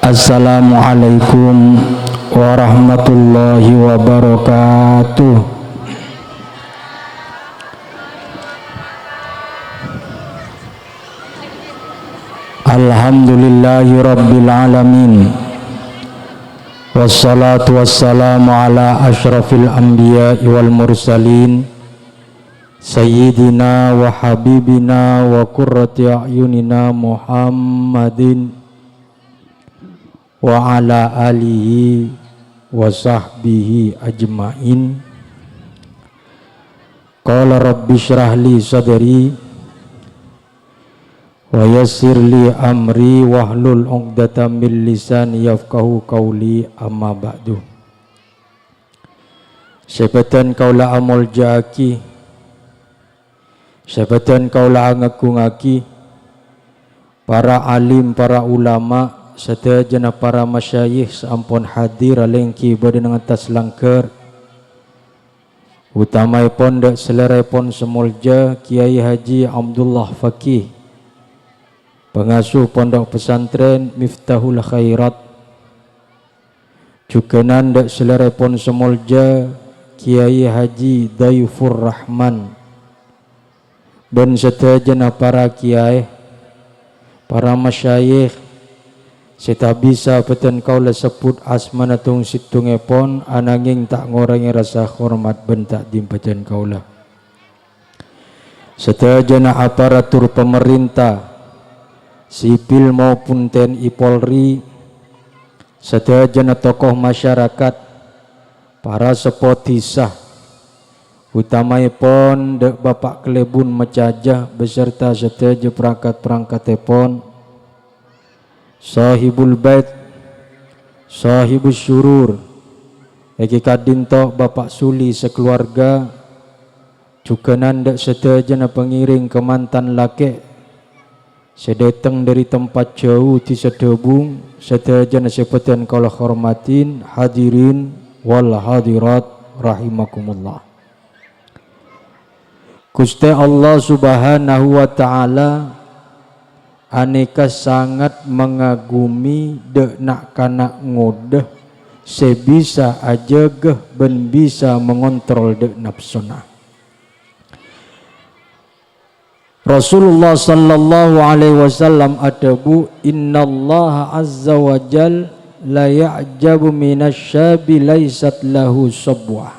Assalamualaikum warahmatullahi wabarakatuh. Alhamdulillahi rabbil alamin. Wassalatu wassalamu ala asyrafil anbiya'i wal mursalin Sayyidina wa habibina wa qurrati a'yunina Muhammadin wa ala alihi wa sahbihi ajma'in. Qala rabbi syrah li sadri wa yassir li amri wahlul 'uqdatam min lisani yafqahu qawli, amma ba'du. Sebatan kaula amul jaki, sebatan kaula ngagungaki para alim, para ulama serta jana para masyayikh sampun hadir alengki badan atas langkar, utamai pondok selerai pon semulja Kiai Haji Abdullah Fakih, pengasuh pondok pesantren Miftahul Khairat, juga nanda selerai pon semulja Kiai Haji Dayufur Rahman, dan serta jana para kiai, para masyayikh sita bisa peten kaula sebut asmanatung situngepon ananging tak ngorangi rasa hormat bentak dimpeten kaula. Serta jana aparatur pemerintah sipil maupun TNI Polri, serta jana tokoh masyarakat, para sepotisah, utamai pon dek Bapak Kelebun Mecajah beserta serta je perangkat-perangkat tepon, sahibul bait, sahibus syurur, eki kadinto Bapak Suli sekeluarga, juga nanda serta jana pengiring kemantan laki sedeteng dari tempat jauh di sedebung, serta jana sepetan kaulah hormatin hadirin wal hadirat rahimakumullah. Gusti Allah Subhanahu wa ta'ala aneka sangat mengagumi dek nak kanak ngodah sebisa aja geh ben bisa mengontrol dek nafsuna. Rasulullah sallallahu alaihi wasallam adabu, innallaha azza wa jal la ya'jabu minasyabi laysat lahu sabwah.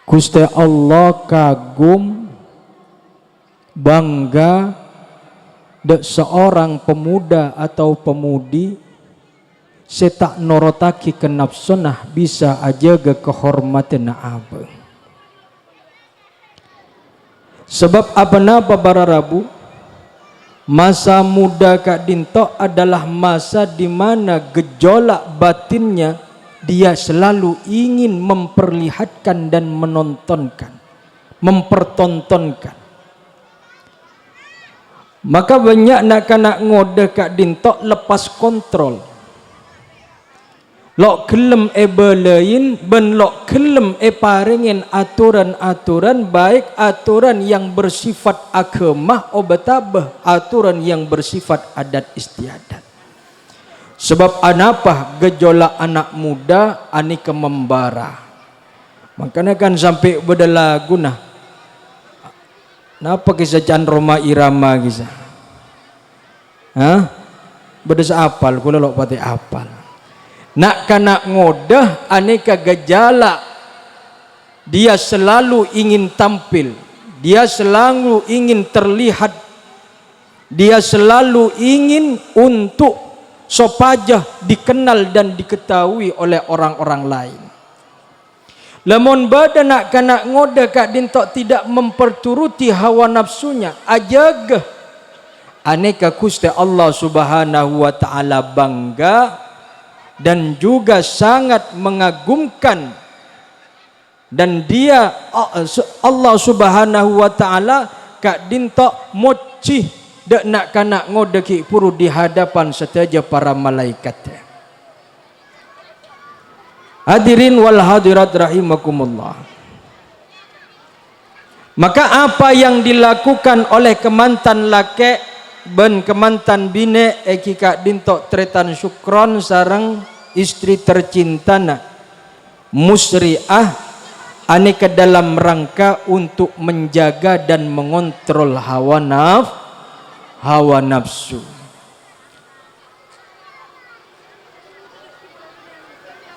Gusti Allah kagum bangga dek seorang pemuda atau pemudi setak norotaki ke nafsunah bisa aja ke kehormatan abang. Sebab apa para rabu, masa muda Kak Dinto adalah masa di mana gejolak batinnya dia selalu ingin memperlihatkan dan menontonkan, mempertontonkan. Maka banyak nak ngode Kak Dinto lepas kontrol. Lok kelem belain ben lok kelem paringin aturan-aturan, baik aturan yang bersifat agama obatabah, aturan yang bersifat adat istiadat. Sebab anapa gejolak anak muda anika membara. Makanya kan sampai bedala guna. Napa kisah Can Roma Irama kisah? Hah? Bedesa apal, kula lok pati apal. Nak kanak ngodah aneka gejala. Dia selalu ingin tampil, dia selalu ingin terlihat, dia selalu ingin untuk sopajah dikenal dan diketahui oleh orang-orang lain. Lamun badan nak kanak ngoda Kak Dinto tidak memperturuti hawa nafsunya, ajagah aneka Gusti Allah Subhanahu wa ta'ala bangga dan juga sangat mengagumkan, dan dia Allah Subhanahu wa ta'ala Kak Dinto moci dek nak kanak ngodeki puru di hadapan setaja para malaikat. Hadirin wal hadirat rahimakumullah. Maka apa yang dilakukan oleh kemantan laki ben kemantan bine eki Kak Dinto Tretan Syukron sareng istri tercintana Musriah ane ke dalam rangka untuk menjaga dan mengontrol hawa nafsu.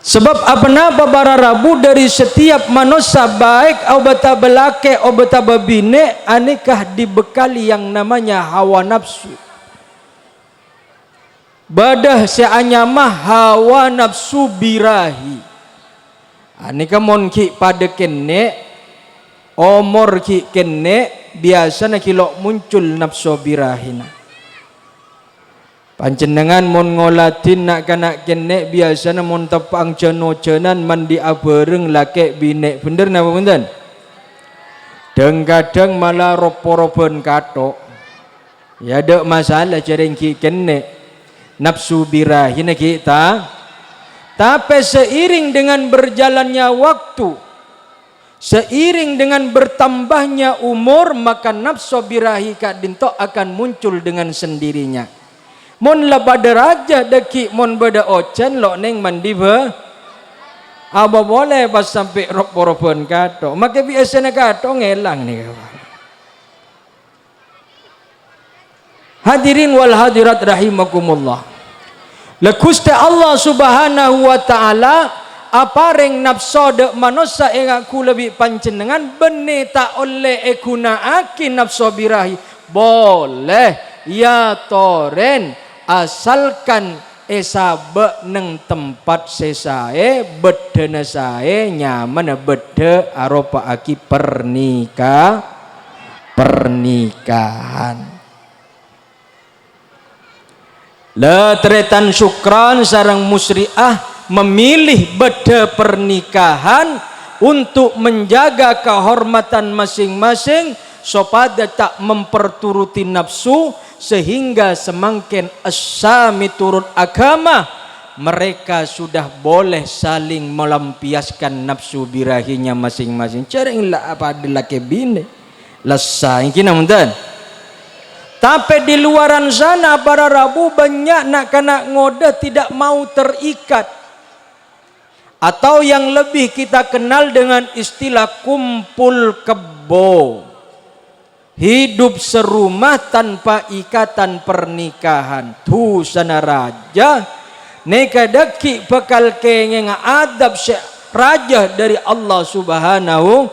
Sebab apa para rabu dari setiap manusia baik obata belake obata babine anekah dibekali yang namanya hawa nafsu. Badah seanyamah hawa nafsu birahi. Aneka mon ki pada kene omor ki kene biasanya kilo muncul nafsu birahina. Panjenengan mon ngolatin nak kanak kene biasanya mon tepang ceno-cenan mandi abereng lake bine bener napa punten? Kadang malah ropo-ropen katok. Ya ada masalah jareng ki kene nafsu birahina kita. Tapi seiring dengan berjalannya waktu, seiring dengan bertambahnya umur, maka nafsu birahi Kak Dinto akan muncul dengan sendirinya. Mon la pada raja deki mon beda ocen lo neng mandi be aba boleh pas sampai ropo-ropoan kato maka biasanya kato ngelang nih kawan. Hadirin wal hadirat rahimakumullah. Lekuste Allah subhanahu wa ta'ala apareng nafsu de manusia yang aku lebih pancenengan bene tak oleh ekuna aki nafsu birahi boleh ya toren asalkan esabe neng tempat sesae bedena sae nyaman bede aropa aki pernikahan. La Tretan Syukron sareng Musriah memilih bede pernikahan untuk menjaga kehormatan masing-masing supaya tak memperturuti nafsu sehingga semakin asami turut agama mereka sudah boleh saling melampiaskan nafsu birahinya masing-masing. Caringlah apa adalah kebine lasa yang kina muntan. Tapi di luaran sana para rabu banyak nak kanak ngoda tidak mau terikat atau yang lebih kita kenal dengan istilah kumpul kebo. Hidup serumah tanpa ikatan pernikahan. Tu sana raja nekadaki bakal kengeng adab raja dari Allah subhanahu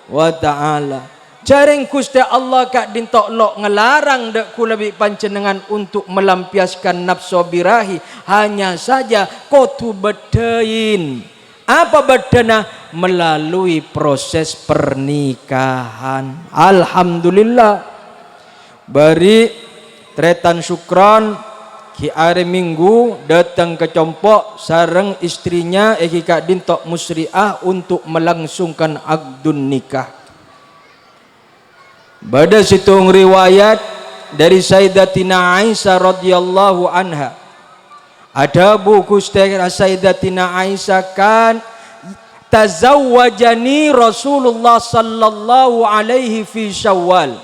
wa ta'ala. Jareng kuste Allah Kak Dinto lo ngelarang dek kulabi pancenengan untuk melampiaskan nafsu birahi. Hanya saja kotu bedain. Apa bedana? Melalui proses pernikahan. Alhamdulillah bari Tretan Syukron ki hari Minggu datang ke Compok sareng istrinya Eki Kak Dinto Musriah untuk melangsungkan akdun nikah. Pada situng riwayat dari Sayyidatina Aisyah radhiyallahu anha. Ada buku Sayyidatina Aisyah kan tazawwajani Rasulullah sallallahu alaihi fi Syawal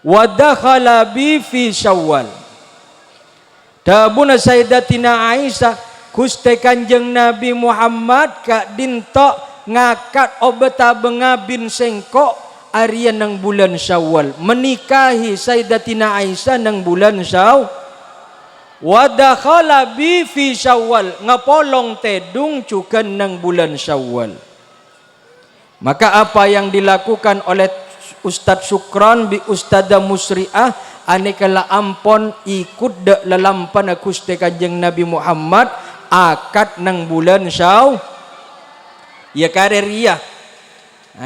wa dakhala bi fi Syawal. Dabuna Sayyidatina Aisyah kuste Kanjeng Nabi Muhammad Kak Dinto ngakat obata bengabin sengkok arian nang bulan Syawal menikahi Sayyidatina Aisyah nang bulan Syawal. Wadakhala bi fi Syawal ngapolong tedung cukan nang bulan Syawal. Maka apa yang dilakukan oleh Ustadz Syukron bi Ustadzah Musriah anekala ampon ikut de lalampan akuste Kanjeng Nabi Muhammad akad nang bulan Syawal. Ya kareria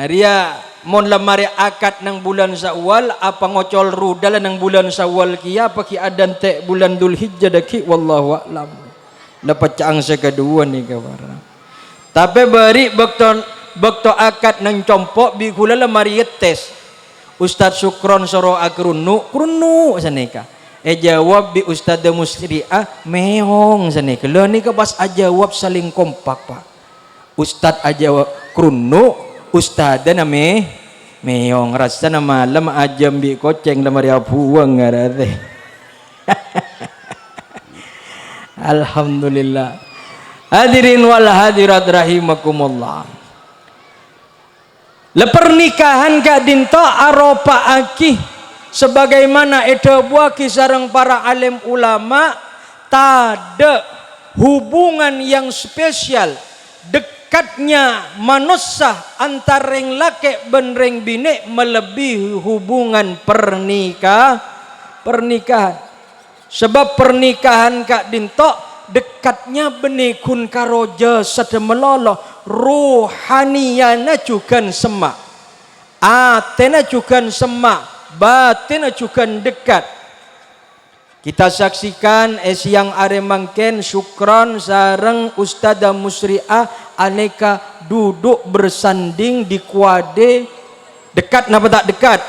ria mon lamari akad nang bulan Syawal apa ngocol rudal nang bulan Syawal kia apa ki adan te bulan Dzulhijjah daki wallahu a'lam. Dapat caang kedua nih kawan. Tapi bari bekto akad nang compok bi kula lamari tes. Ustadz Syukron soro akrunu saneka. Jawab bi Ustadzah Musriah meong saneka. Lo nika pas ajawab saling kompak Pak. Ustadz ajawab krunu Ustadzah name meong rasa na malam ajam bi koceng lamari apuang ngarate. Alhamdulillah. Hadirin wal hadirat rahimakumullah. Le pernikahan ka dinto aropa aki sebagaimana eta buaki sareng para alim ulama tada hubungan yang spesial dekatnya manusia antara reng laki ben reng bini melebihi hubungan pernikahan. Sebab pernikahan kak dinto dekatnya benikun karoja sada melolo ruhaniyana juga semak atena juga semak batina juga dekat. Kita saksikan siang aremangken syukron sareng Ustadzah Musriah aneka duduk bersanding di kuade dekat napa tak dekat,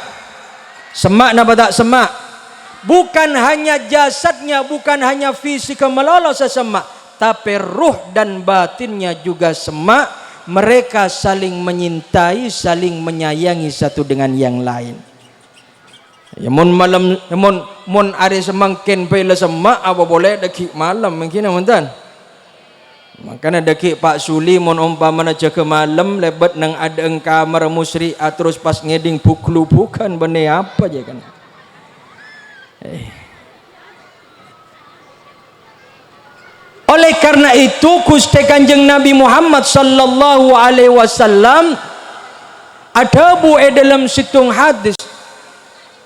semak napa tak semak. Bukan hanya jasadnya, bukan hanya fisik melolo sesemak, tapi ruh dan batinnya juga semak. Mereka saling menyintai, saling menyayangi satu dengan yang lain. Ya mun malam mun ari semangkin pela semak apa boleh deki malam mungkin amuntan. Makanya deki Pak Suli mun umpamana jaga malam lebat nang ada kamar musri'ah terus pas ngeding puklu bukan bene apa je kan. Oleh karena itu Gusti Kanjeng Nabi Muhammad sallallahu alaihi wasallam ada dalam situng hadis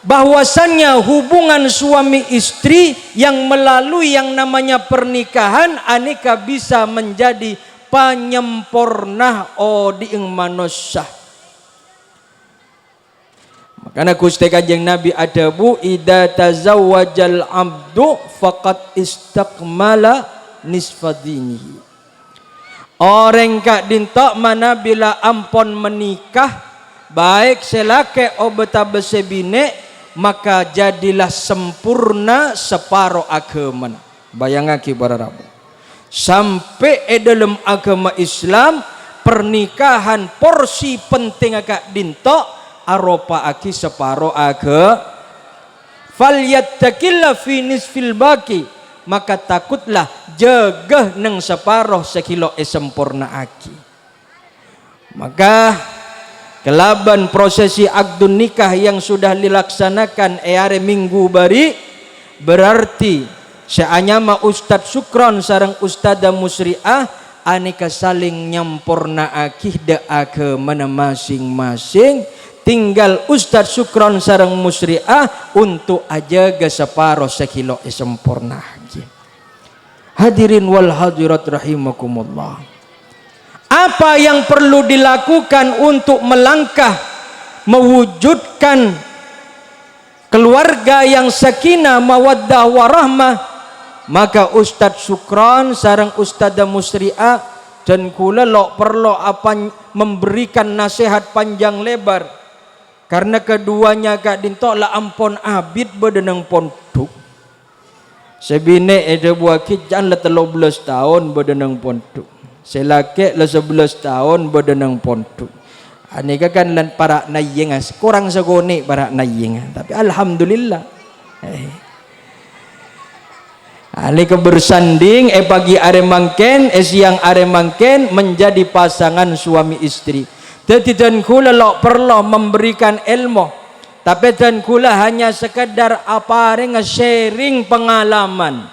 bahwasannya hubungan suami istri yang melalui yang namanya pernikahan aneka bisa menjadi penyempurna diing manusia. Makanya Gusti Kanjeng Nabi adabu idza tazawwajal abdu faqad istakmala nisfadinihi. Orang kak dintok mana bila ampon menikah baik selake obeta besebine maka jadilah sempurna separuh agama. Bayangake para rabu. Sampai dalam agama Islam pernikahan porsi penting kak dintok aropa aki separuh aga falyattaqilla fi nisfil baki maka takutlah jaga neng separuh sekilo sempurna aki. Maka kelaban prosesi akdun nikah yang sudah dilaksanakan hari minggu bari berarti seanyama Ustadz Sukron sareng Ustadzah Musriah aneka saling nyampurna akih de agama masing-masing. Tinggal Ustadz Sukron sareng Musriah untuk ajaga separuh sekilo sempurna. Hadirin wal hadirat rahimakumullah. Apa yang perlu dilakukan untuk melangkah mewujudkan keluarga yang sakinah mawaddah warahmah? Maka Ustadz Sukron sareng Ustadzah Musriah dan kula lo perlu apa memberikan nasihat panjang lebar. Karena keduanya kak dintok la ampon abid bedenang pondok. Sebine ada buah kijan la 13 tahun bedenang pondok. Selake la 11 tahun bedenang pondok. Aneka kan lan para nayingan kurang segoni para nayingan. Tapi alhamdulillah. Aneka bersanding pagi aremangken siang aremangken menjadi pasangan suami istri. Jadi dan kula lo perlu memberikan ilmu, tapi dan kula hanya sekedar apa sharing pengalaman.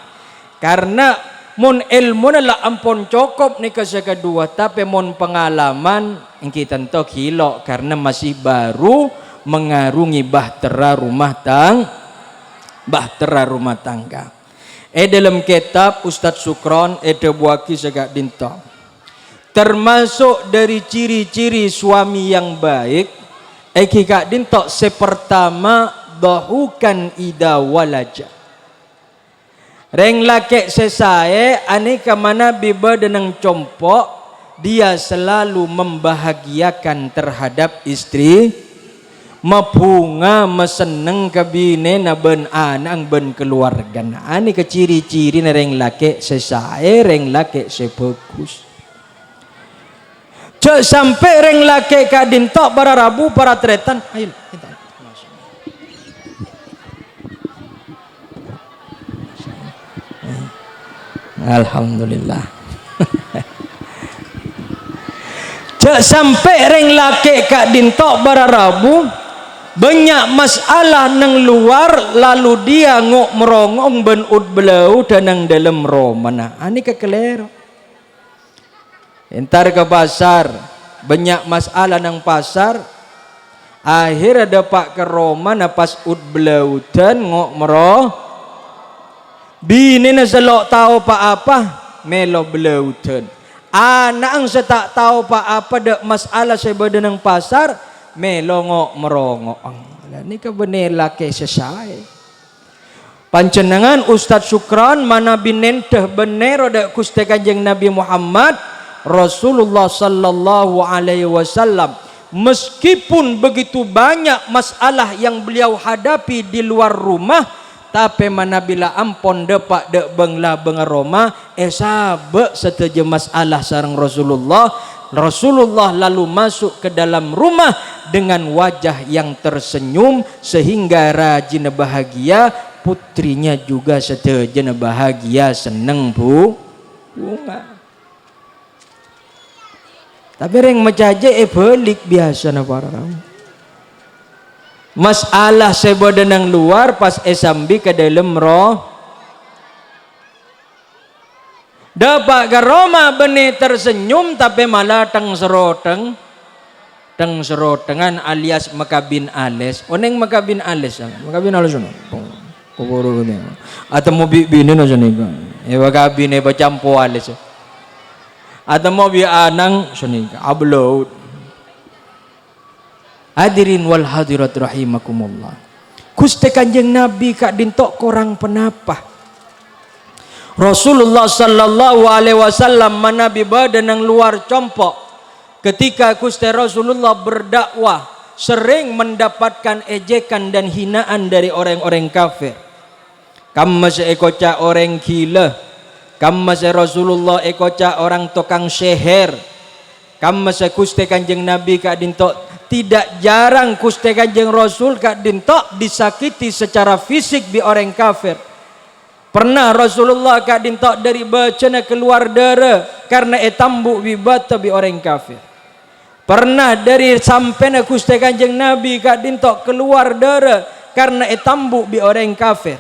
Karena mun ilmu nala ampun cukup nih kedua, tapi mun pengalaman yang kita tentu kilo karena masih baru mengarungi bahtera rumah tangga. Dalam kitab Ustadz Sukron buaki segak dinto. Termasuk dari ciri-ciri suami yang baik kak dintok sepertama dahukan ida walaja reng laki sesae aneka mana biba denang compok dia selalu membahagiakan terhadap istri mapunga meseneng kabine na ben anang ben keluarga ani ke ciri-ciri reng laki sesae reng laki sebagus. Cek sampai reng laki kadin tok para rabu para tretan. Ayo kita. Alhamdulillah. Cek sampai reng laki kadin tok para rabu banyak masalah nang luar lalu dia ngok merongong ben ud belau dan nang dalam romana. Ani kekelero. Entar ke pasar banyak masalah nang pasar akhir ada pak ke Roma napas ud belautan ngok mero bini na selok tahu pak apa melo belautan anak ang setak tahu pak apa dak masalah sebada nang pasar melo ngok merongok ini kebenela ke sesai pancenengan Ustadz Syukran mana binenteh bener dak kuste kanjeng Nabi Muhammad Rasulullah sallallahu alaihi wasallam meskipun begitu banyak masalah yang beliau hadapi di luar rumah tapi manabila ampon depak dek bengla bengeroma sabe seteja masalah sareng Rasulullah lalu masuk ke dalam rumah dengan wajah yang tersenyum sehingga rajin bahagia putrinya juga seteja bahagia seneng bunga. Tapi reng macaje belik biasa na para ram. Masalah sebada nang luar pas sambi ke dalam roh. Dapat ke Roma beni tersenyum tapi malah teng serotengan alias makabin ales. Oneng makabin ales. Makabin ales no. Poboro ni. Atau mo bini no sanika. Makabin e bacampo ales. Atau mau biar anang sunika upload hadirin wal hadirat rahimakumullah kuste kanjeng Nabi kak dintok korang penapa Rasulullah sallallahu alaihi wasallam manabi badan yang luar compok ketika kuste Rasulullah berdakwah sering mendapatkan ejekan dan hinaan dari orang-orang kafir kamu seekocak orang gila kamu se Rasulullah ekoca orang tukang seher kamu se kuste kanjeng Nabi kak dintok tidak jarang kuste kanjeng Rasul kak dintok disakiti secara fisik di orang kafir pernah Rasulullah kak dintok dari bacana keluar darah karena etambu bibata bi orang kafir pernah dari sampai kuste kanjeng Nabi kak dintok keluar darah karena etambu bi orang kafir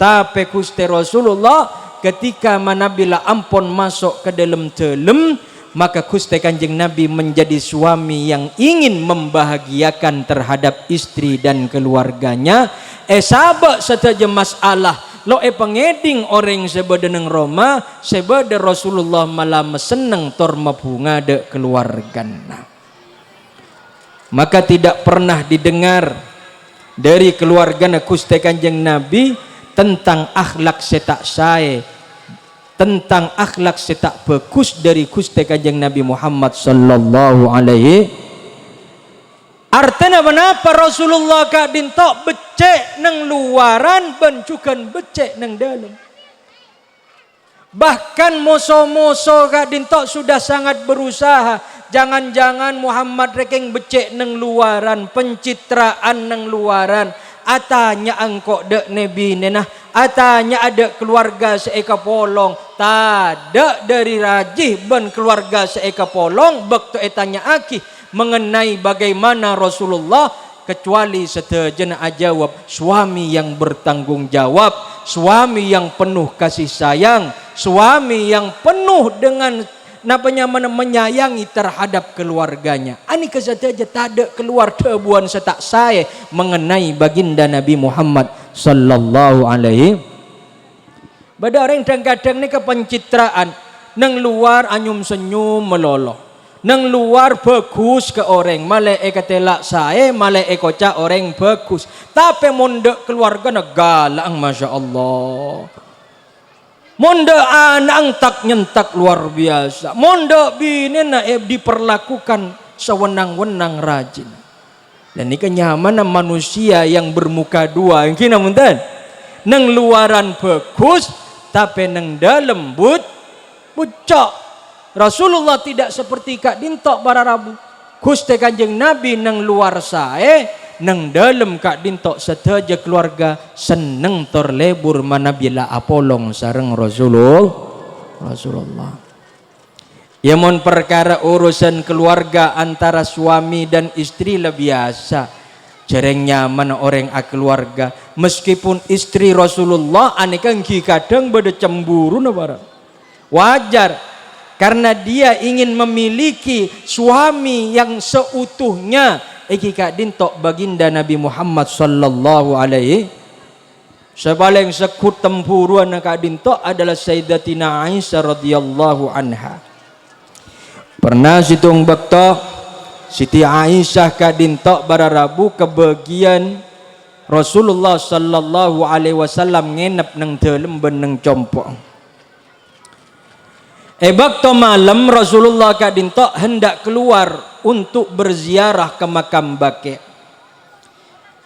tapi kuste Rasulullah ketika manabila ampon masuk ke dalam telem maka kuste kanjeng Nabi menjadi suami yang ingin membahagiakan terhadap istri dan keluarganya sabak setaja masalah lo pengeding orang sebada neng Roma sebada Rasulullah malah seneng torma bunga de keluargana maka tidak pernah didengar dari keluargana kuste kanjeng Nabi tentang akhlak setak sae tentang akhlak setak bagus dari kuste kanjeng Nabi Muhammad sallallahu alaihi artinya kenapa Rasulullah kak dintok becek neng luaran bencukan becek neng dalam bahkan moso-moso kak dintok sudah sangat berusaha jangan-jangan Muhammad rekeng becek neng luaran pencitraan neng luaran atanya angkok dek nebi nenah atanya ada keluarga seeka polong tada dari rajih ben keluarga seeka polong bekto etanya aki mengenai bagaimana Rasulullah kecuali setejen jawab suami yang bertanggung jawab suami yang penuh kasih sayang suami yang penuh dengan napanya menyayangi terhadap keluarganya. Ani kesataja tak keluar tebuan setak saya mengenai baginda Nabi Muhammad sallallahu alaihi. Bada orang kadang-kadang ni kepencitraan nang luar anyum senyum meloloh. Nang luar bagus ke orang malai katelak saya malai kocak orang bagus. Tapi mondok keluarga galang masya Allah. Mondok anak tak nyentak luar biasa. Mondok bini na diperlakukan sewenang-wenang rajin. Dan ini kenyamanan manusia yang bermuka dua. Yang kina muntan. Neng luaran bagus tapi neng dalam bucok. Rasulullah tidak seperti Kak Dintok para Rabu. Gusti Kanjeng Nabi nang luar sae, nang dalam Kak Dintok sedaja keluarga seneng terlebur manabila apolong sareng Rasulullah. Ya mon perkara urusan keluarga antara suami dan istri lah biasa. Jarang nyaman orang keluarga. Meskipun istri Rasulullah aneka kadang beda cemburu na wajar. Karena dia ingin memiliki suami yang seutuhnya. Iki Kak Dintok baginda Nabi Muhammad sallallahu alaihi. Sepaling sekut tempuruan Kak Dintok adalah Sayyidatina Aisyah radhiyallahu anha. Pernah situng bekto Siti Aisyah Kak Dintok bara Rabu kebagian Rasulullah sallallahu alaihi wasallam nginep nang dalem beneng compok. Waktu malam Rasulullah Kak Dintok hendak keluar untuk berziarah ke makam Baqi'.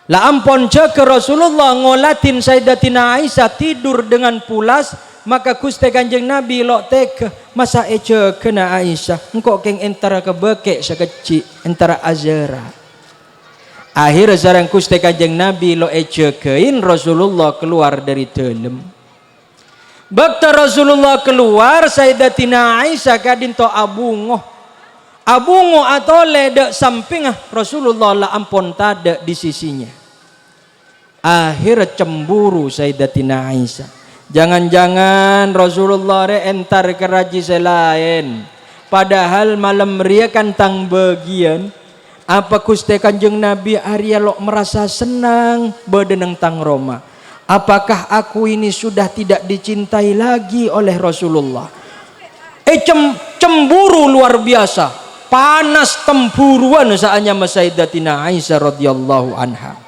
La ampun ke Rasulullah ngolatin Sayyidatina Aisyah tidur dengan pulas, maka Gusti Kanjeng Nabi lok teka masa kena Aisyah engkau keng entara ke Baqi' sekecil entara Azhara. Akhir sareng Gusti Kanjeng Nabi lok kein Rasulullah keluar dari dalam. Bakta Rasulullah keluar, Sayyidatina Aisyah kadinto abungoh atau ledek samping Rasulullah la ampun tada di sisinya. Akhir cemburu Sayyidatina Aisyah. Jangan-jangan Rasulullah re entar ke raji selain. Padahal malam ria kan tang bagian. Apa Gusti Kanjeng Nabi Arya lo merasa senang bedeneng tang Roma. Apakah aku ini sudah tidak dicintai lagi oleh Rasulullah? Cemburu luar biasa, panas temburuan saatnya Sayyidatina Aisyah radhiyallahu anha.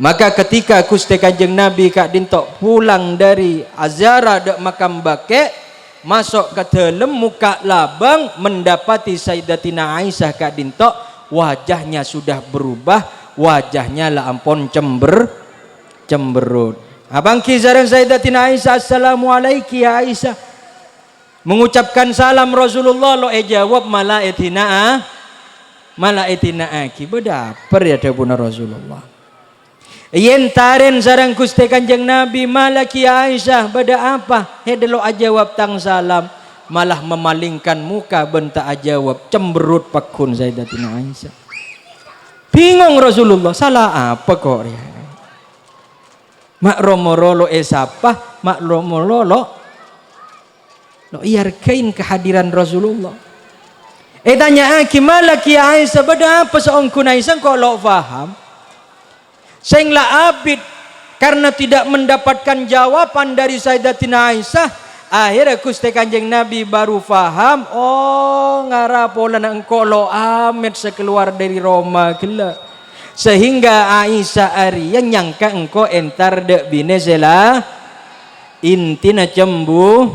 Maka ketika Gusti Kanjeng Nabi Kak Dintok pulang dari Azhara dek makam Baqi', masuk ke dalam muka labang mendapati Sayyidatina Aisyah Kak Dintok wajahnya sudah berubah, wajahnya la ampun cemberut. Abang kisaran Sayyidatina Aisyah, assalamualaikum ya Aisyah. Mengucapkan salam Rasulullah lo jawab malaitina aki bedaper ya debuna Rasulullah. Yentaren sarang Gusti Kanjeng Nabi malaki ya Aisyah beda apa? Hede lo ajawab tang salam malah memalingkan muka benta ajawab cemberut pakun Sayyidatina Aisyah. Bingung Rasulullah salah apa kok ya? Mak romorolo esapa mak romorolo lo iarkain kehadiran Rasulullah. Tanya gimana ki Aisyah beda apa seongkun Aisyah kok lo faham sehingga abid karena tidak mendapatkan jawaban dari Sayyidatina Aisyah. Akhirnya Gusti Kanjeng Nabi baru faham, oh ngarapolan engkau lo amet sekeluar dari Roma gila. Sehingga Aisyah Arya nyangka engkau entar dek bine sela intina cemburu.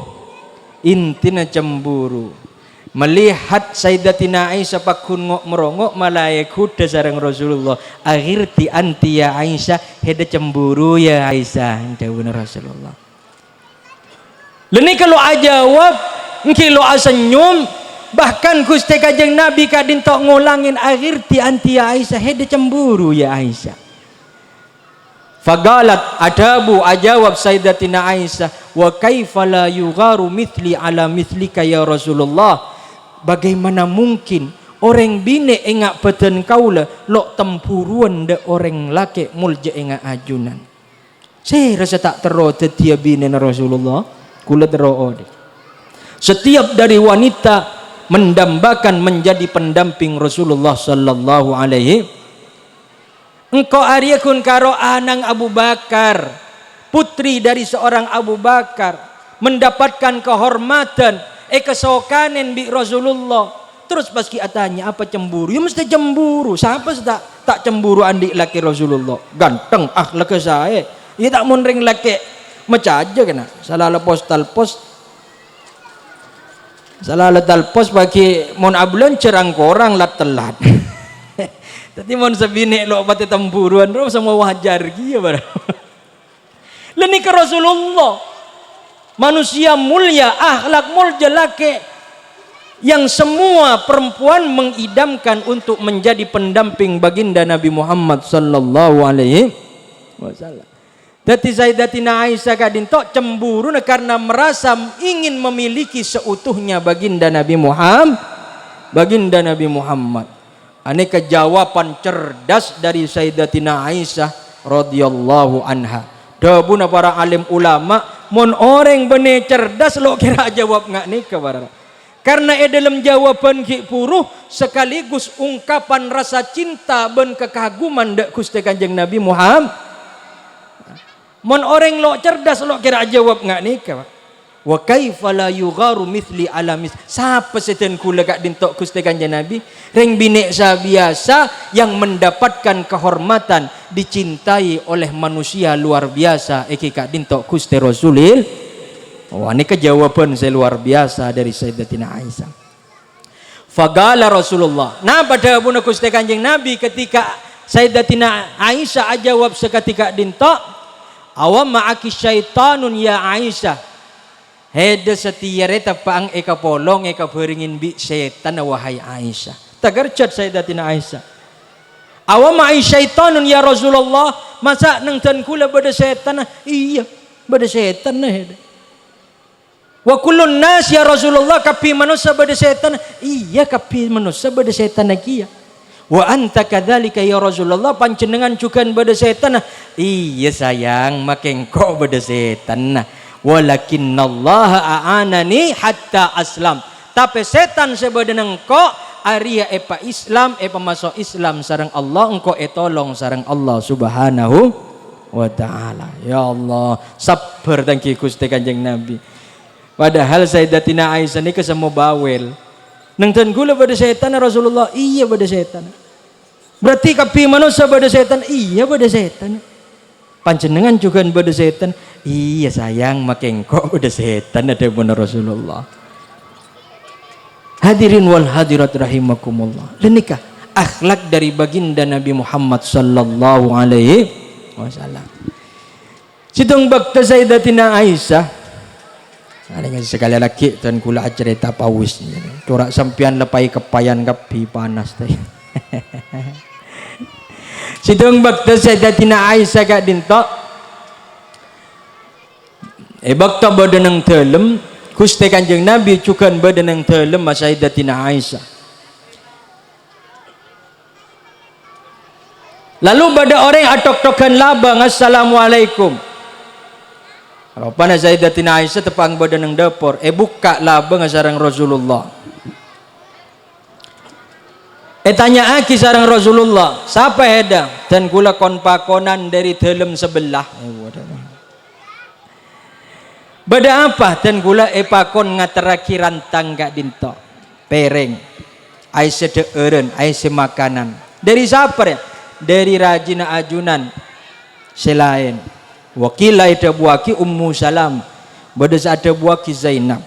Melihat Sayyidatina Aisyah pakun ngok merongok malaikut sareng Rasulullah. Akhir ti anti ya Aisyah hede cemburu ya Aisyah dawuh Rasulullah. Leni kalau ajawab engki lo asenyum. Bahkan Gusti Kanjeng Nabi kadintok ngulangin akhir ti anti ya Aisyah hede cemburu ya Aisyah. Fagalat adabu ajawab Sayyidatina Aisyah wa kaifa la yugharu mithli ala mithlika ya Rasulullah. Bagaimana mungkin orang bine engak beden kaula lo tempuruan de orang laki mulja engak ajunan. Saya rasa tak tero dia bine Rasulullah kula tero de. Setiap dari wanita mendambakan menjadi pendamping Rasulullah sallallahu alaihi. Engkau ariakun karo anang Abu Bakar, putri dari seorang Abu Bakar, mendapatkan kehormatan kesokanen bi Rasulullah. Terus pas kita tanya apa cemburu? Ya mesti cemburu. Siapa tak cemburu andi laki Rasulullah? Ganteng akhlak saya. Ya tak munring laki macam aja kena. Salah lepas talpos bagi mon abulan cerang korang lat telat. Tapi mon sebine lo pati temburuan ro semua wajar gitu bara. Leni ke Rasulullah manusia mulia akhlak mulia laki yang semua perempuan mengidamkan untuk menjadi pendamping baginda Nabi Muhammad sallallahu alaihi wasallam. Dadi Sayyidatina Aisyah kadinto cemburu karena merasa ingin memiliki seutuhnya baginda Nabi Muhammad. Baginda Nabi Muhammad. Aneka jawaban cerdas dari Sayyidatina Aisyah radhiyallahu anha. Dabuna para alim ulama, mon orang bener cerdas lo kira jawab nggak nikah para. Karena dalam jawaban ki puruh sekaligus ungkapan rasa cinta ben kekaguman dak Gusti Kanjeng Nabi Muhammad. Mon orang lo cerdas lo kira jawab nggak nikah. Wa kaifa la yugharu mithli ala mis. Siapa setan kula kak dintok Gusti Kanjeng Nabi? Reng binek biasa yang mendapatkan kehormatan, dicintai oleh manusia luar biasa. Eki kak dintok Gusti Rasulil. Wah, ini kejawaban saya luar biasa dari Sayyidatina Aisyah. Fagala Rasulullah. Nah, pada Abu Gusti Kanjeng Nabi ketika Sayyidatina Aisyah jawab seketika dintok, awam ma'aki syaitanun ya Aisyah. Hede setia reta paang eka polong eka beringin bi setan wahai Aisyah. Tagarcat Sayyidatina Aisyah. Awam ma'i syaitanun ya Rasulullah. Masa nang tan kula bada setan? Iya, bada setan nah hede. Wa kullun nas ya Rasulullah kapi manusia bada setan. Iya kapi manusia bada setan lagi ya. Wa anta kadzalika ya Rasulullah panjenengan juga bada setan. Iya sayang makengko bada setan. Walakinallaha a'anani hatta aslam. Tapi setan sebada nengko aria epa Islam epa masuk Islam sareng Allah engko tolong sareng Allah Subhanahu wa taala. Ya Allah, sabar tangki Gusti Kanjeng Nabi. Padahal Sayyidatina Aisyah ini kesemu bawel. Nang tan gula pada setan Rasulullah, iya pada setan. Berarti kapi manusia pada setan, iya pada setan. Panjenengan juga pada setan, iya sayang makengko pada setan ada benar Rasulullah. Hadirin wal hadirat rahimakumullah. Lenikah akhlak dari baginda Nabi Muhammad sallallahu alaihi wasallam. Sidung bakta Sayyidatina Aisyah. Ada yang sekali lagi tuan kula cerita pawis ni. Turak sampian lepai kepayan kapi panas teh. Sidung bakta Sayyidatina Aisyah kak dintok. Bakta badan yang telem. Gusti Kanjeng Nabi cukan badan yang telem Sayyidatina Aisyah. Lalu pada orang atok-tokan labang assalamualaikum. Rupanya Sayyidatina Aisyah tepang badan yang dapur. Buka labang sareng Rasulullah. Tanya aki sareng Rasulullah. Siapa heda? Dan kula konpakonan dari dalam sebelah. Bada apa? Dan kula pakon ngateraki rantang gak dinto. Pereng. Aisyah de eren. Aisyah makanan. Dari siapa ya? Dari Rajina Ajunan. Selain. Wakila ada buaki Ummu Salam. Bada ada buaki Zainab.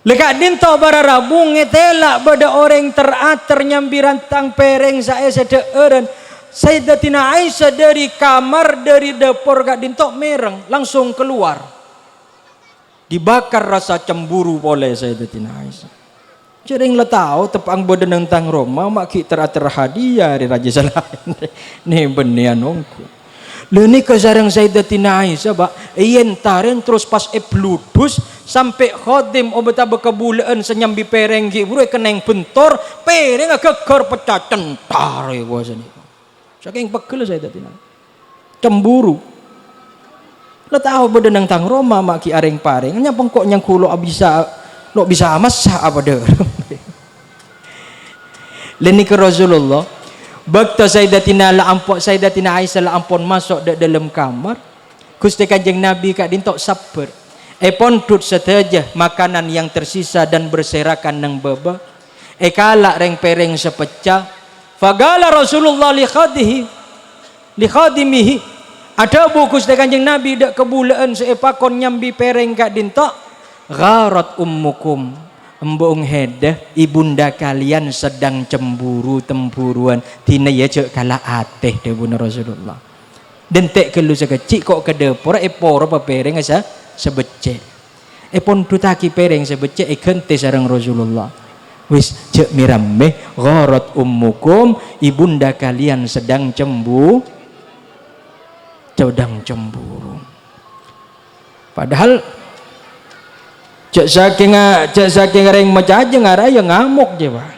Lekat dinto bara rabu ngetela bada orang teratur nyambi rantang pereng saya sederen. Sayyidatina Aisyah dari kamar dari dapur gak dinto mereng langsung keluar. Dibakar rasa cemburu oleh Sayyidatina Aisyah. Jadi yang tahu tepang bada nentang Roma mak kita teratur hadiah dari Raja Salahin. Nih benian ongku. Leni kesarang Sayyidatina Aisyah ba taren terus pas bludus sampai khodim obata bekabulaan senyambi pereng ki buru keneng bentor pereng geger pecah centar ya kuasa ni. Saking pegel Sayyidatina. Cemburu. Lo tahu beda nang tang Roma mak ki areng pareng nya pengkok nyang kulo bisa masa apa deh. Leni ke Rasulullah bakta Sayyidatina Aisyah la ampun masuk dalam kamar. Gusti Kanjeng Nabi kak dintok sabar. Pondut saja makanan yang tersisa dan berserakan nang baba. Kalak reng pereng sepecah. Fagala Rasulullah li khadimihi. Ada bu Gusti Kanjeng Nabi dak kebulaan seepakon nyambi pereng kak dintok. Gharat ummukum. Embong hedah ibunda kalian sedang cemburu temburuan tina ya cek kala ateh debuna Rasulullah dan tek kelu sekecik kok ke dapur poro papereng asa sebecek pon tutaki pereng sebece kente sareng Rasulullah. Wis cek mirameh gharat ummukum, ibunda kalian sedang cemburu. Padahal cek saking reng macam aja ngaraya ngamuk je Pak.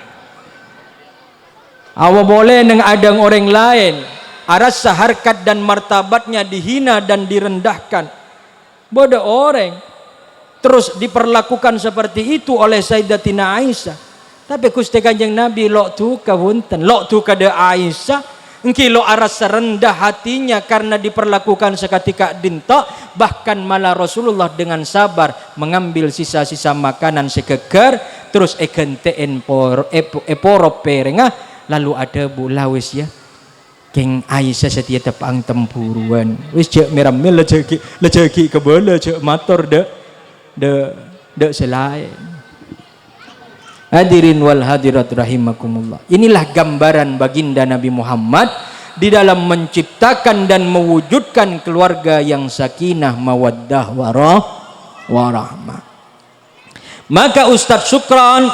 Awa boleh neng adang orang lain arasa harkat dan martabatnya dihina dan direndahkan. Bodoh orang terus diperlakukan seperti itu oleh Sayyidatina Aisyah. Tapi Gusti Kanjeng Nabi lok tu kawunten, lok tu kada Aisyah, engki lo arasa rendah hatinya karena diperlakukan seketika dinta, bahkan malah Rasulullah dengan sabar mengambil sisa-sisa makanan sekeker, terus ekenteen poro perengah, lalu ada bulawis ya. Keng Aisyah setia tepang tempuruan. Wis cek meramil lejeki kebala cek motor de selain. Hadirin wal hadirat rahimakumullah. Inilah gambaran baginda Nabi Muhammad di dalam menciptakan dan mewujudkan keluarga yang sakinah, mawaddah, warahmah. Maka Ustadz Syukron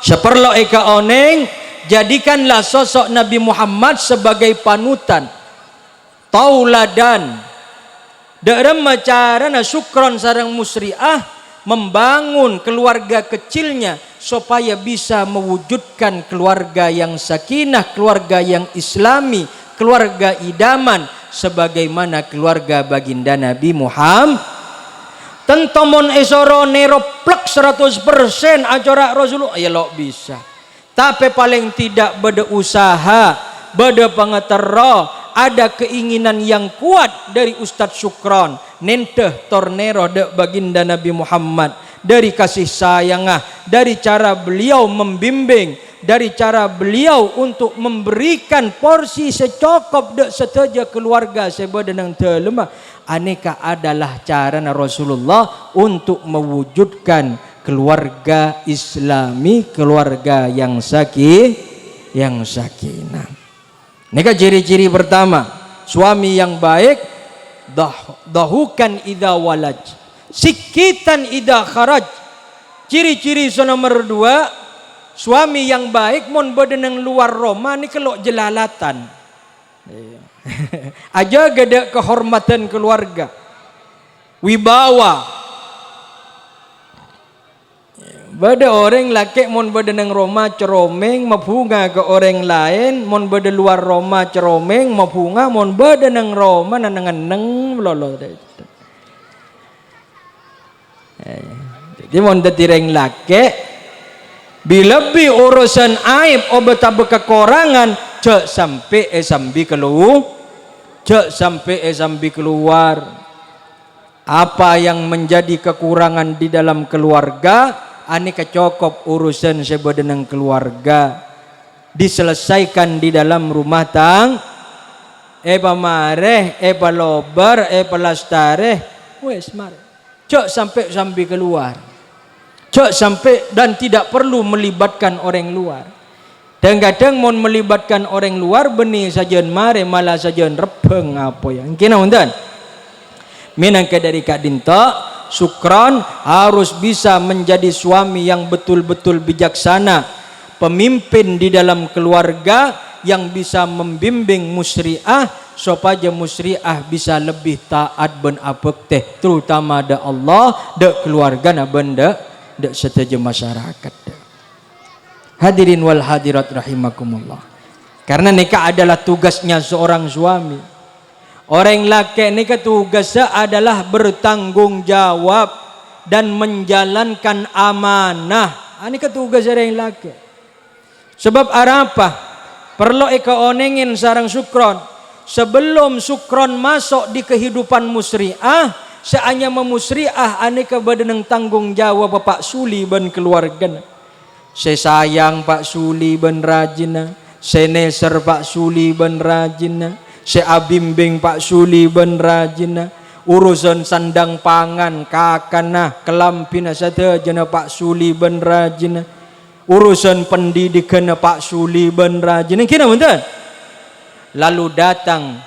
seperlo eka oneng, jadikanlah sosok Nabi Muhammad sebagai panutan, tauladan. Dalam carana Syukron sareng musriah membangun keluarga kecilnya supaya bisa mewujudkan keluarga yang sakinah, keluarga yang islami, keluarga idaman sebagaimana keluarga baginda Nabi Muhammad. Tentomon esoro nero plek 100% acara Rasulullah ya lo bisa. Tapi paling tidak beda usaha, beda pengetero, ada keinginan yang kuat dari Ustadz Syukron nenteh tornero de baginda Nabi Muhammad, dari kasih sayangah, dari cara beliau membimbing, dari cara beliau untuk memberikan porsi secokop de seteja keluarga sebadan yang terlemah. Aneka adalah cara Rasulullah untuk mewujudkan keluarga islami, keluarga yang sakinah. Neka ciri-ciri pertama, suami yang baik, dahukan idza walaj, sikitan idza kharaj. Ciri-ciri nomor 2, suami yang baik mon badan luar Roma ni kelok jelalatan. Aja gede kehormatan keluarga, wibawa. Bada orang laki mon bada nang Roma ceromeng mapunga ke orang lain, mon bada luar Roma ceromeng mapunga, mon bada nang Roma nang lolo. Jadi mon datireng laki bila bi urusan aib obat kekurangan cek sampai keluar. Apa yang menjadi kekurangan di dalam keluarga, aneka cokop urusan sebadan keluarga diselesaikan di dalam rumah tang. Pamareh, palobar, pelastareh, wes mare. Cok sampai keluar. Cok sampai dan tidak perlu melibatkan orang luar. Dan kadang mau melibatkan orang luar benih sajian mare malah sajian repeng apa yang kena undan. Minangka dari Kak Dinta, Syukron harus bisa menjadi suami yang betul-betul bijaksana, pemimpin di dalam keluarga yang bisa membimbing musriah supaya musriah bisa lebih taat ben apek teh, terutama da Allah, da keluarga na benda, da seteja masyarakat. Hadirin wal hadirat rahimakumullah. Karena nikah adalah tugasnya seorang suami. Orang laki nikah tugasnya adalah bertanggung jawab dan menjalankan amanah. Ini tugas orang laki. Sebab apa? Perlu eka onengin sarang Syukron. Sebelum Syukron masuk di kehidupan musriah, seanya memusriah aneka badan tanggung jawab Pak Suli ben keluarga. Saya sayang Pak Suli ben rajina, saya neser Pak Suli ben rajina, saya abimbing Pak Suli ben rajina, urusan sandang pangan kakana kelampina sadajana Pak Suli ben rajina, urusan pendidikan Pak Suli ben rajina. Kira betul? Lalu datang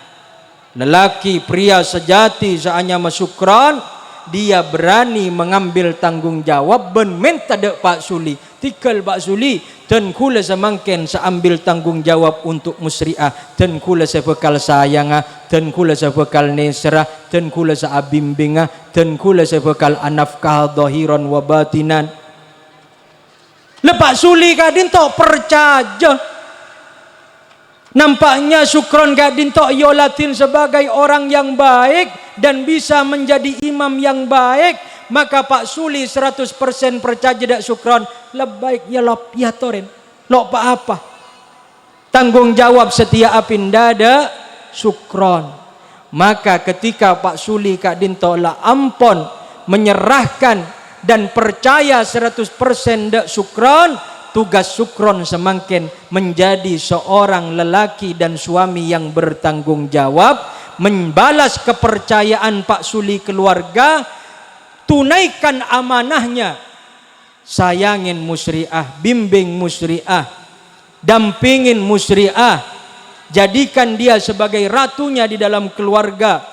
lelaki pria sejati seanya Syukron dia berani mengambil tanggung jawab ben minta dek Pak Suli tikal Pak Suli dan kula semangken seambil tanggung jawab untuk musriah dan kula sebekal sayangah dan kula sebekal nesrah dan kula seabimbingah dan kula sebekal anafkah dhahiran wa batinan. Lepak Suli kadin tok percaya. Nampaknya Syukron Gadin tok yolatin sebagai orang yang baik dan bisa menjadi imam yang baik, maka Pak Suli 100% percaya dak Syukron lebaik ya lop ya toren lop apa tanggung jawab setia apin dada Syukron. Maka ketika Pak Suli Gadin tok la ampon menyerahkan dan percaya 100% dak Syukron, tugas Syukron semakin menjadi seorang lelaki dan suami yang bertanggung jawab, membalas kepercayaan Pak Suli keluarga, tunaikan amanahnya, sayangin musriah, bimbing musriah, dampingin musriah, jadikan dia sebagai ratunya di dalam keluarga.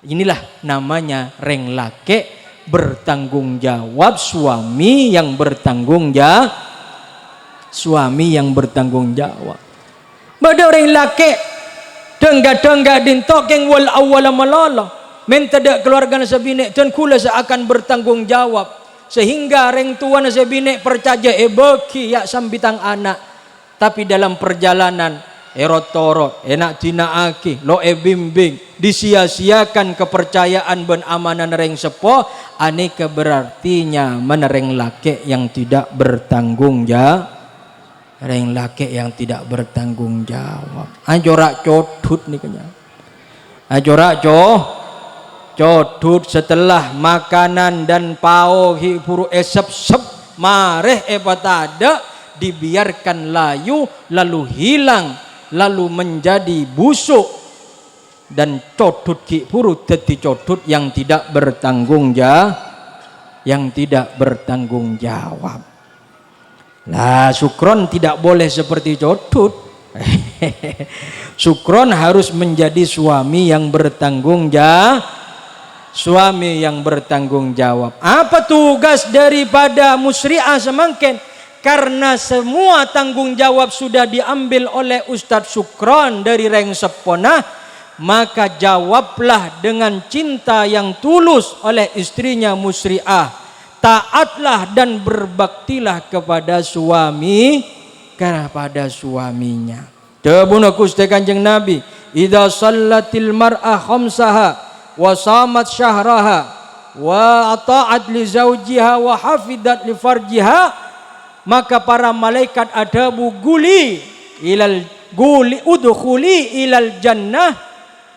Inilah namanya reng lake bertanggung jawab, suami yang bertanggung jawab, suami yang bertanggung jawab. Bada orang laki dengga dintok yang wal awal malala minta dak keluarga sabine dan kula seakan bertanggung jawab sehingga reng tua sabine percaya beki ya sambitang anak, tapi dalam perjalanan erotoro enak dinaaki lo bimbing disia-siakan kepercayaan ben amanan reng sepo aneka berartinya menereng laki yang tidak bertanggung jawab, reng laki yang tidak bertanggung jawab. Ajorak codut nih kenya, ajorak codut setelah makanan dan pao hiburu esep mareh epatada dibiarkan layu lalu hilang lalu menjadi busuk dan codut ki puru dadi codut yang tidak bertanggung jawab, yang tidak bertanggung jawab. Lah Syukron tidak boleh seperti codut. Syukron harus menjadi suami yang bertanggung jawab, suami yang bertanggung jawab. Apa tugas daripada musriah semangkin? Karena semua tanggung jawab sudah diambil oleh Ustadz Syukron dari reng sepona, maka jawablah dengan cinta yang tulus oleh istrinya musriah. Taatlah dan berbaktilah kepada suami, kepada suaminya. Debuna kuste Kanjeng Nabi, idza sallatil mar'ah khamsaha wa samat syahraha wa ata'at li zawjiha wa hafidat li farjiha, maka para malaikat adabu guli udkhuli ilal jannah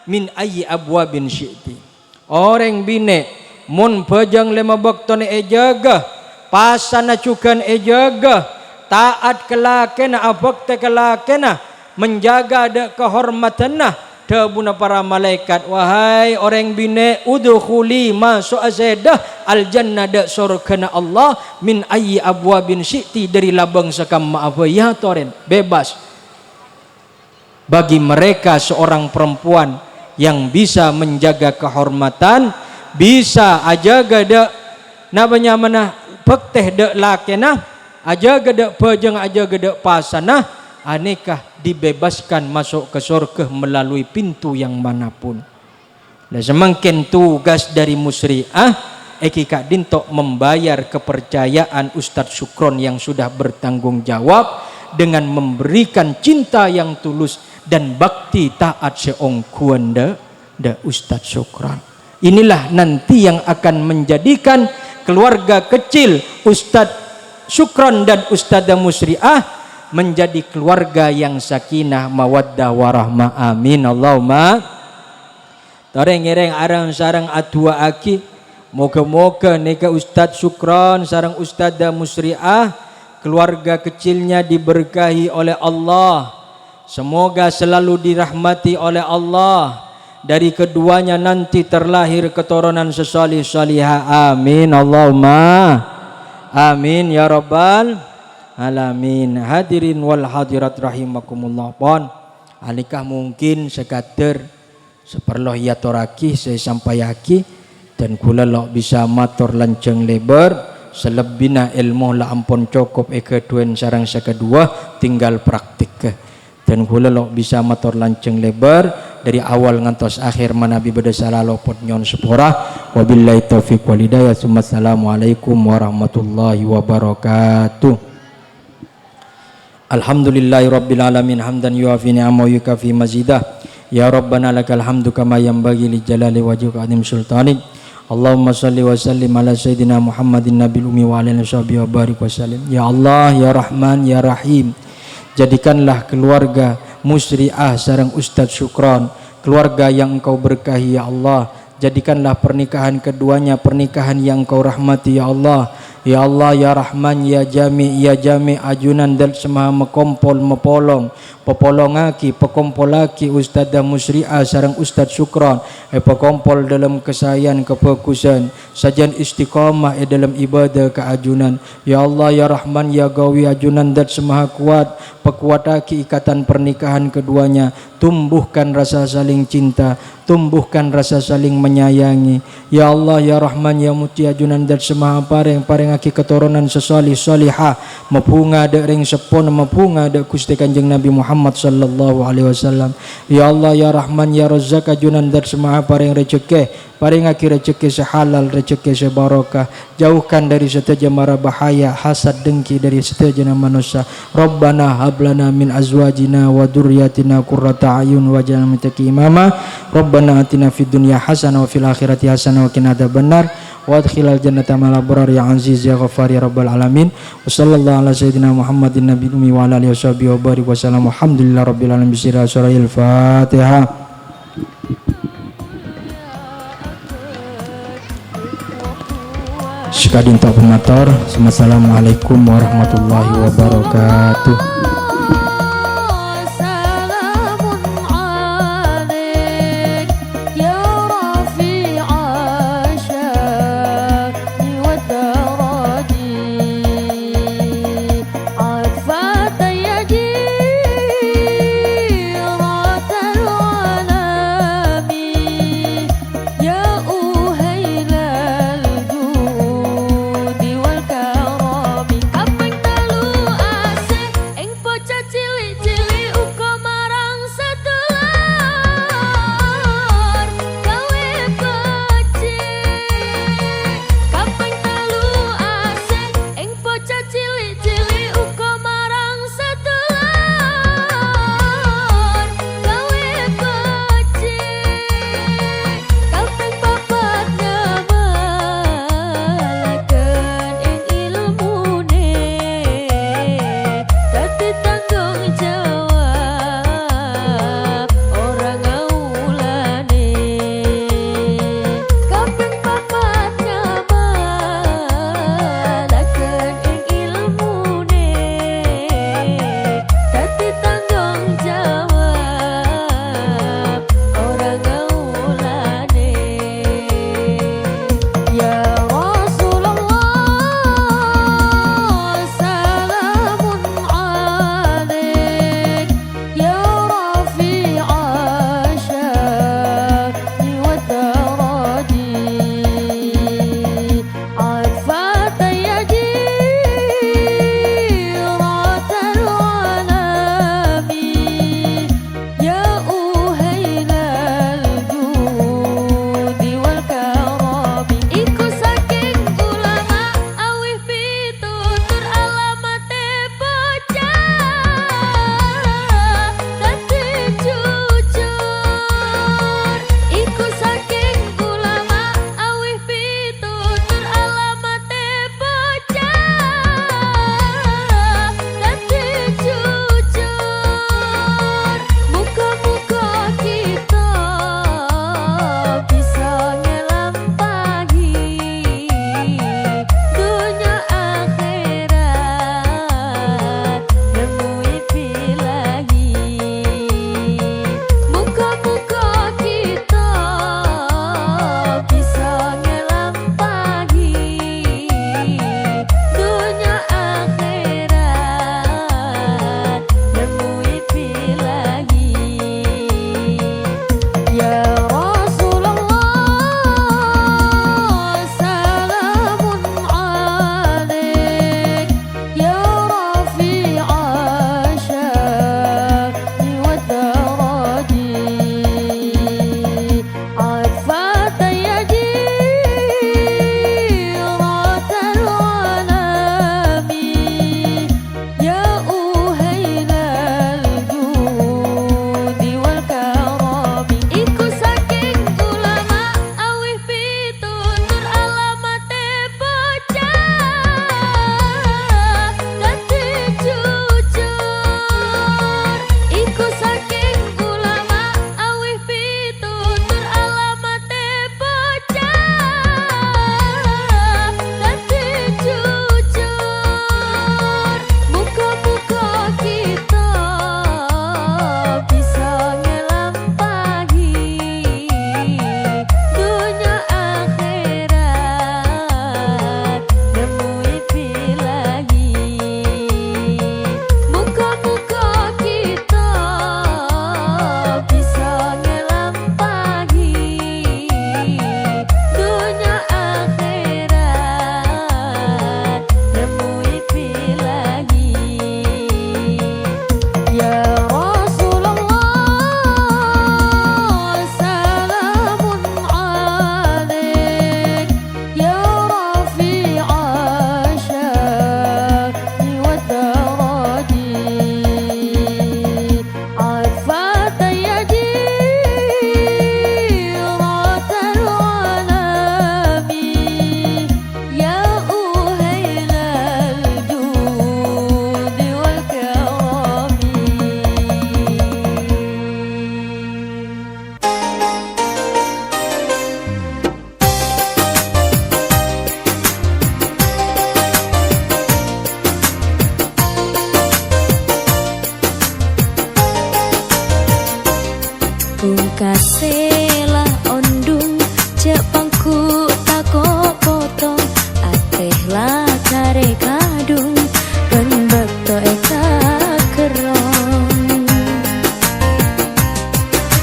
min ayyi abwabin syi'ti. Orang bine mun pejang lema baktone ejaga pasana cukan ejaga taat kelakena abakte kelakena menjaga ada kehormatanna dabuna para malaikat, wahai orang bine udkhuli masuk azadah al jannah da surgana Allah min ayyi abwabin syi'ti dari labang sekam maaf ya toren bebas. Bagi mereka seorang perempuan yang bisa menjaga kehormatan, bisa ajaga da namanya mana pekteh da lakena, ajaga da pejang ajaga da pasana, aneka dibebaskan masuk ke surga melalui pintu yang manapun. Dan semakin tugas dari musriah Eki Kak Dintok membayar kepercayaan Ustadz Syukron yang sudah bertanggung jawab dengan memberikan cinta yang tulus dan bakti taat seongkuan da Ustadz Syukron. Inilah nanti yang akan menjadikan keluarga kecil Ustadz Syukron dan Ustadzah Musriah menjadi keluarga yang sakinah mawaddah warahmah. Amin Allahumma. Tareng-ereng arang sarang atua aki, moga-moga neka Ustadz Syukron sarang Ustadzah Musriah keluarga kecilnya diberkahi oleh Allah. Semoga selalu dirahmati oleh Allah. Dari keduanya nanti terlahir keturunan sesalih salihah. Amin Allahumma. Amin ya rabbal alamin. Hadirin wal hadirat rahimakumullah. Pon alikah mungkin sekadar seperlo hiatoraki saya sampaiaki dan kula lok bisa matur lanceng lebar selebihna ilmu la ampun cukup keduen sarang sakadua tinggal praktik dan kula lok bisa matur lanceng lebar dari awal ngantos akhir manabi beda salah lopot nyon sepora wabillahi taufiq wal hidayah assalamualaikum warahmatullahi wabarakatuh. Alhamdulillahi rabbil alamin hamdan yuafi ni'amahu yukafi mazidah ya rabbana lakal hamdu kama yanbaghi li jalali wajhika azim sultanik. Allahumma salli wa sallim ala sayyidina Muhammadin nabil ummi wa ala alihi wa barik wa sallim. Ya Allah ya Rahman ya Rahim, jadikanlah keluarga Musri'ah sareng Ustadz Syukron keluarga yang engkau berkahi ya Allah. Jadikanlah pernikahan keduanya pernikahan yang engkau rahmati ya Allah. Ya Allah ya Rahman ya Jami ajunan dal semaha mekompol mepolong popolongaki pekompolaki Ustadzah Musri'ah sareng Ustadz Syukron pekompol dalam kesayan kefokusan sajan istiqamah dalam ibadah keajunan. Ya Allah ya Rahman ya Gawi ajunan dal semaha kuat pekuataki ikatan pernikahan keduanya. Tumbuhkan rasa saling cinta, tumbuhkan rasa saling menyayangi. Ya Allah ya Rahman ya Muti ajunan dan semaha pareng aki keturunan sesolih solihah mepunga de ring sepon mepunga de Gusti Kanjeng Nabi Muhammad sallallahu alaihi wasallam. Ya Allah ya Rahman ya Razzaq ajunan dan semaha pareng rezeki aki rezeki sehalal rezeki sebarokah. Jauhkan dari setiap mara bahaya hasad dengki dari setiap manusia. Rabbana hablana min azwajina wa dzurriyyatina qurrata ayun waj'alna lil muttaqina imama. Rabbana atina fid dunya hasanah wa fil akhirati hasanah wa qina adzabannar wa adkhilal jannata ma'al abrar ya aziz ya ghaffar ya rabbal alamin. Wa sallallahu ala sayyidina Muhammadin nabiyil ummi wa ala alihi washabihi wa barik wa sallam. Alhamdulillah rabbil alamin. Bismillahirrahmanirrahim. Fatihah. Sekadin tak pemator. Assalamualaikum warahmatullahi wabarakatuh. Pungkasela ondung cepangku tako potong ateh lah kare kadung ben beto eka kerong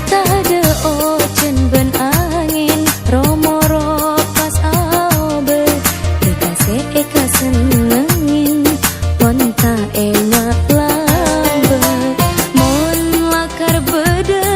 tade ojen ben angin romoro pas aobe kekasih eka senengin ponta enak lambe mon lakar bede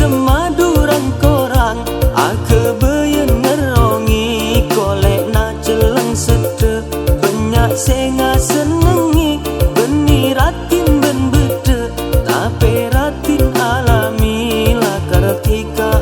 semaduran korang Ake beyen ngerongi kolek na celeng sete Banyak senga senengi beni ratin ben bede Tapi ratin alami lakar tika